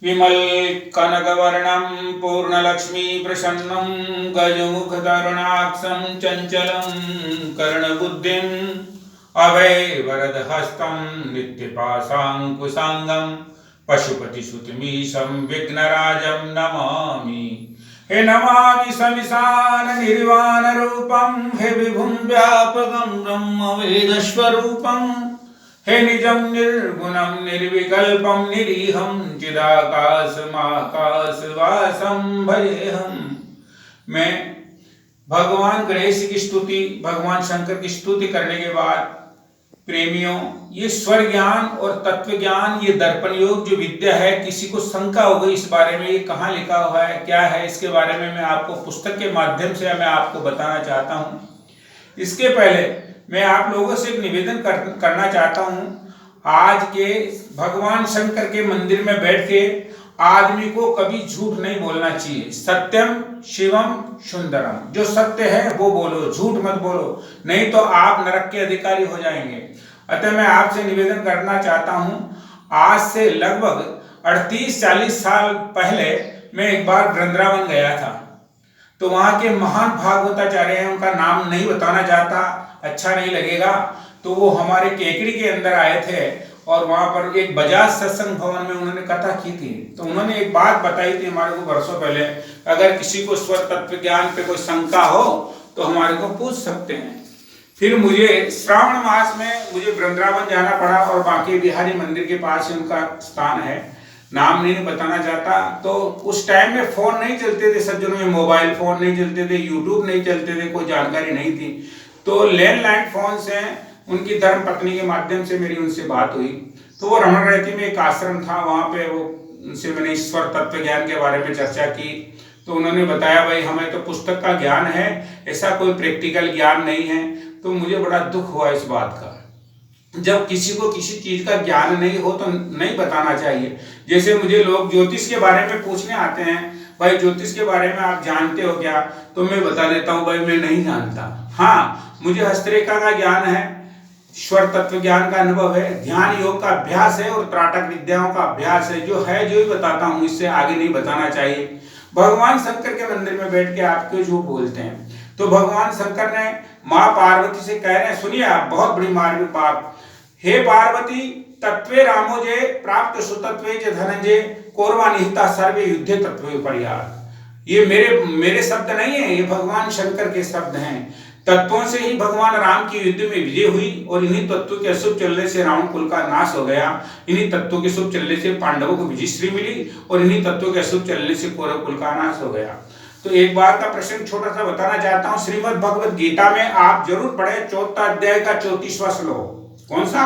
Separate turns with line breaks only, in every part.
विमल कनकवर्णं पूर्णलक्ष्मी प्रसन्नं गजमुखतरुणाक्षं चञ्चलं कर्णबुद्धिं अभयवरदहस्तं नित्यपाशाङ्कुशाङ्गं पशुपतिसुतमीशं विघ्नराजं नमामि। हे नमामि समिशान निर्वाण रूपं हे विभुं व्यापकं ब्रह्मवेदस्वरूपं हे निजं निर्गुणं निर्विकल्पं निरीहं चिदाकाशमाकाशवासं भजेऽहम्। मैं भगवान गणेश की स्तुति, भगवान शंकर की स्तुति करने के बाद प्रेमियों, ये स्वर ज्ञान और तत्व ज्ञान, ये दर्पण योग जो विद्या है, किसी को शंका हो गई इस बारे में, ये कहाँ लिखा हुआ है, क्या है, इसके बारे में मैं आपको पुस्तक के माध्यम से मैं आपको बताना चाहता हूँ। इसके पहले मैं आप लोगों से एक निवेदन करना चाहता हूँ। आज के भगवान शंकर के मंदिर में बैठ के आदमी को कभी झूठ नहीं बोलना चाहिए। सत्यम शिवम सुंदरम, जो सत्य है वो बोलो, झूठ मत बोलो, नहीं तो आप नरक के अधिकारी हो जाएंगे। अतः मैं आपसे निवेदन करना चाहता हूँ, आज से लगभग 38-40 साल पहले मैं एक बार वृंदावन गया था। तो वहाँ के महान भागवताचार्य हैं, उनका नाम नहीं बताना चाहता, अच्छा नहीं लगेगा। तो वो हमारे केकड़ी के अंदर आए थे और वहाँ पर एक बजाज सत्संग भवन में उन्होंने कथा की थी। तो उन्होंने एक बात बताई थी हमारे को वर्षों पहले, अगर किसी को स्वर तत्व ज्ञान पे कोई शंका हो तो हमारे को पूछ सकते हैं। फिर मुझे श्रावण मास में मुझे वृंदावन जाना पड़ा और बांके बिहारी मंदिर के पास उनका स्थान है, नाम नहीं बताना चाहता। तो उस टाइम में फोन नहीं चलते थे सज्जनों, में मोबाइल फोन नहीं चलते थे, यूट्यूब नहीं चलते थे, कोई जानकारी नहीं थी। तो लैंडलाइन फोन से उनकी धर्म पत्नी के माध्यम से मेरी उनसे बात हुई। तो वो रमण रहती में एक आश्रम था, वहाँ पे वो उनसे मैंने ईश्वर तत्व ज्ञान के बारे में चर्चा की। तो उन्होंने बताया भाई हमें तो पुस्तक का ज्ञान है, ऐसा कोई प्रैक्टिकल ज्ञान नहीं है। तो मुझे बड़ा दुख हुआ इस बात का। जब किसी को किसी चीज का ज्ञान नहीं हो तो नहीं बताना चाहिए। जैसे मुझे लोग ज्योतिष के बारे में पूछने आते हैं, भाई ज्योतिष के बारे में आप जानते हो क्या, तो मैं बता देता हूँ भाई मैं नहीं जानता। हाँ, मुझे हस्तरेखा का ज्ञान है, ईश्वर तत्व ज्ञान का अनुभव है, ध्यान योग का अभ्यास है और त्राटक विद्याओं का अभ्यास है। जो ही बताता हूँ, इससे आगे नहीं बताना चाहिए। भगवान शंकर के मंदिर में बैठ के आप क्यों झूठ बोलते हैं? तो भगवान शंकर ने माँ पार्वती से कह रहे हैं, सुनिए आप, बहुत बड़ी मार्मिक बात। हे पार्वती, तत्वे रामोजे प्राप्त सुतत्वे च धनंजय कौरवा निहिता सर्वे युद्धे तत्वे पर्याय। ये मेरे शब्द नहीं है, ये भगवान शंकर के शब्द हैं। तत्वों से ही भगवान राम की युद्ध में विजय हुई और इन्हीं तत्वों के अशुभ चलने से रावण कुल का नाश हो गया। इन्हीं तत्वों के शुभ चलने से पांडवों को विजयश्री मिली और इन्हीं तत्वों के अशुभ चलने से कौरव कुल का नाश हो गया। तो एक बात का प्रश्न छोटा सा बताना चाहता हूँ। श्रीमद् भगवद गीता में आप जरूर पढ़े, 4 अध्याय का 34वां श्लोक। कौन सा?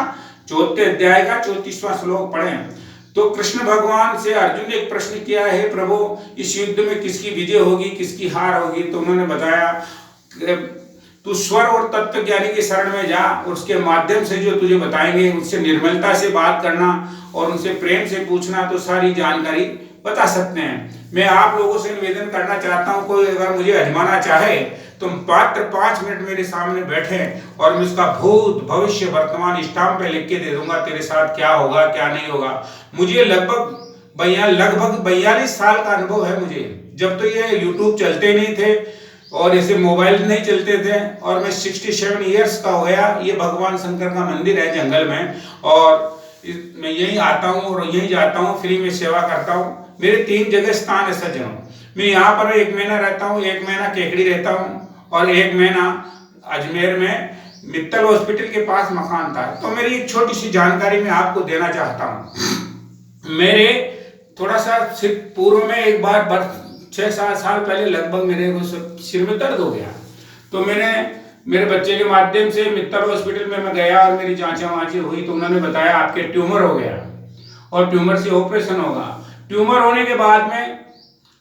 4 अध्याय का 34वां श्लोक पढ़ें। तो कृष्ण भगवान से अर्जुन ने एक प्रश्न किया, है प्रभु इस युद्ध में किसकी विजय होगी, किसकी हार होगी? तो उन्होंने बताया तू स्वर और तत्व ज्ञानी के शरण में जा और उसके माध्यम से जो तुझे बताएंगे उससे निर्मलता से बात करना और उनसे प्रेम से पूछना, तो सारी जानकारी बता सकते हैं। मैं आप लोगों से निवेदन करना चाहता हूं, कोई अगर मुझे आजमाना चाहे तो मात्र 5 मिनट मेरे सामने बैठे और मैं उसका भूत भविष्य वर्तमान स्टाम्प पे लिख के दे दूंगा, तेरे साथ क्या होगा क्या नहीं होगा। मुझे लगभग 42 साल का अनुभव है मुझे। जब तो ये यूट्यूब चलते नहीं थे और ऐसे मोबाइल नहीं चलते थे और मैं 67 इयर्स का हो गया। ये भगवान शंकर का मंदिर है जंगल में और मैं यहीं आता हूँ और यहीं जाता हूँ, फ्री में सेवा करता हूँ। मेरे 3 जगह स्थान है सज्जनों। मैं यहाँ पर 1 महीना रहता हूँ, 1 महीना केकड़ी रहता हूँ और 1 महीना अजमेर में मित्तल हॉस्पिटल के पास मकान था। तो मेरी एक छोटी सी जानकारी मैं आपको देना चाहता हूँ। मेरे थोड़ा सा सिर पूर्व में एक बार 6-7 साल पहले लगभग मेरे को सिर में दर्द हो गया। तो मैंने मेरे बच्चे के माध्यम से मित्तल हॉस्पिटल में मैं गया और मेरी जांचा हुई। तो उन्होंने बताया आपके ट्यूमर हो गया और ट्यूमर से ऑपरेशन होगा। ट्यूमर होने के बाद में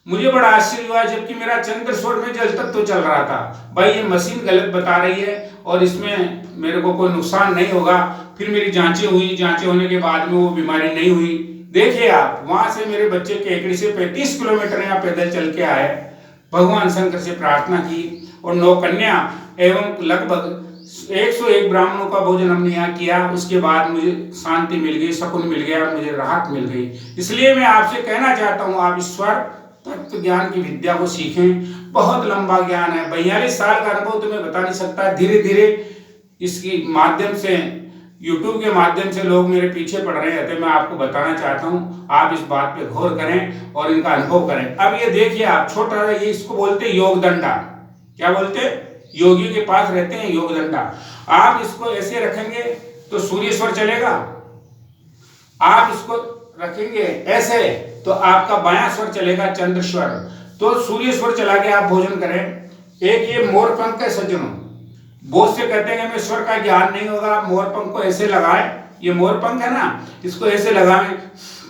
मुझे बड़ा आश्चर्य हुआ, जबकि मेरा चंद्रस्वर में जल तत्व चल रहा था। भाई ये मशीन गलत बता रही है और इसमें मेरे को कोई नुकसान नहीं होगा। फिर मेरी जांचें हुई, जांचें होने के बाद में वो बीमारी नहीं हुई। देखिए आप, वहां से मेरे बच्चे केकड़ी से 35 किलोमीटर यहाँ पैदल चल के आए, भगवान शंकर से प्रार्थना की और 9 कन्या एवं लगभग 101 ब्राह्मणों का भोजन हमने यहाँ किया। उसके बाद मुझे शांति मिल गई, सुकून मिल गया, मुझे राहत मिल गई। इसलिए मैं आपसे कहना चाहता हूँ, आप ईश्वर तत्व ज्ञान की विद्या को सीखें। बहुत लंबा ज्ञान है, 42 साल का अनुभव तो मैं बता नहीं सकता। धीरे धीरे इसकी माध्यम से, यूट्यूब के माध्यम से लोग मेरे पीछे पड़ रहे हैं, तो मैं आपको बताना चाहता हूँ, आप इस बात पे गौर करें और इनका अनुभव करें। अब ये देखिए, आप छोटा, ये इसको बोलते योग दंडा। क्या बोलते? योगी के पास रहते हैं योग दंडा। आप इसको ऐसे रखेंगे तो सूर्य स्वर चलेगा, आप इसको रखेंगे ऐसे तो आपका बायां स्वर चलेगा, चंद्र स्वर। तो सूर्य स्वर चला के आप भोजन करें। एक ये मोर पंख है सज्जनों, बहुत से कहते हैं कि मैं स्वर का ज्ञान नहीं होगा, मोर पंख को ऐसे लगाएं। ये मोर पंख है ना, इसको ऐसे लगाएं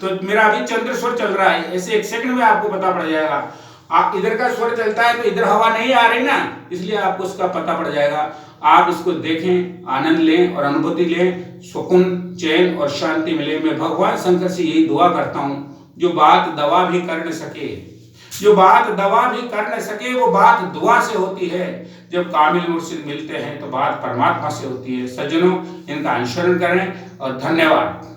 तो मेरा अभी चंद्र स्वर चल रहा है, ऐसे 1 सेकंड में आपको पता पड़ जाएगा। आप इधर का स्वर चलता है तो इधर हवा नहीं आ रही ना, इसलिए आपको उसका पता पड़ जाएगा। आप इसको देखें, आनंद लें और अनुभूति लें, सुकून, चैन और शांति मिले। मैं भगवान शंकर से यही दुआ करता हूँ, जो बात दवा भी कर न सके, जो बात दवा भी कर न सके, वो बात दुआ से होती है। जब कामिल मुर्शिद मिलते हैं तो बात परमात्मा से होती है। सज्जनों, इनका अनुसरण करें और धन्यवाद।